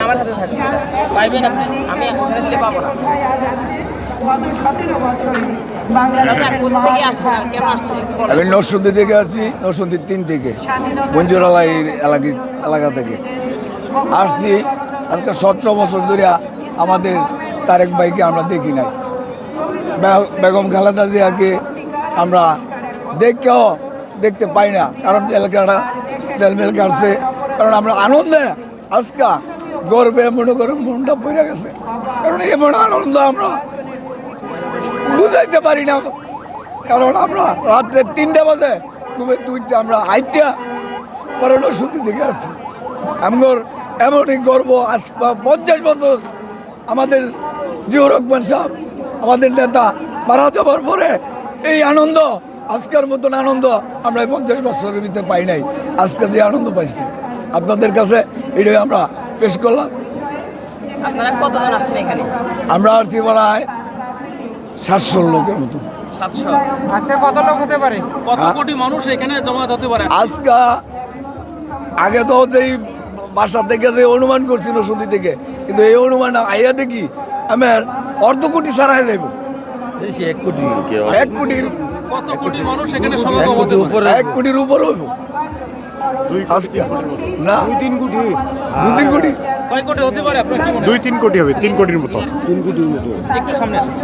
আমার হাতে থাকে, পাইবেন আপনি। আমি ওখানে দিলে পাবো না। কোথা থেকে আসছেন আর কেন আসছেন? আমি নরসিংদী থেকে আসছি, নরসিংদী 3 থেকে, মঞ্জুরালা এলাকা থেকে আসছি। আজকে 17 বছর ধরে আমাদের তারেক ভাইকে আমরা দেখি নাই, বেগম খালেদা জিয়াকে আমরা দেখতে পাই না, কারণ জেলমেল কাটছে। কারণ আমরা আনন্দে আজকে গর্বে মনে করে মনটা পড়ে গেছে, কারণ এমন আনন্দ আমরা বুঝাইতে পারি না। কারণ আমরা রাত্রে 3টা বাজে ঘুমে 2টা আমরা আইটা পরে নরসিংদী থেকে আসছি। আমার এমনই গর্ব, আজ 50 বছর আমাদের জিয়াউর রহমান সাহেব আমাদের নেতা মারা যাবার পরে এই আনন্দ, আজকের মতন আনন্দ আমরা 50 বছরের ভিতরে পাই নাই। আজকে যে আনন্দ পাইছি আপনাদের কাছে এটাই আমরা পেশ করলাম। আপনারা কতজন আসছেন এখানে? আমরা আসছি প্রায় 700 লোকের মতো। 700? আজকে কত লোক হতে পারে? কত কোটি মানুষ এখানে জমায়েত হতে পারে? আজকে আগে তো যেই বাসা থেকে যে অনুমান করছিল নরসিংদী থেকে, কিন্তু এই অনুমান আইয়া দেখি আমার অর্ধ কোটি ছাড়াই যাইব। 1 কোটির কত কোটি মানুষ এখানে সমাগম হতে পারে? 1 কোটির উপর হইব আজকে। না 2-3 কোটি, 2-3 কোটি। কয় কোটি হতে পারে আপনার কি মনে হয়? 2-3 কোটি হবে, 3 কোটির মতো। একটু সামনে আসুন।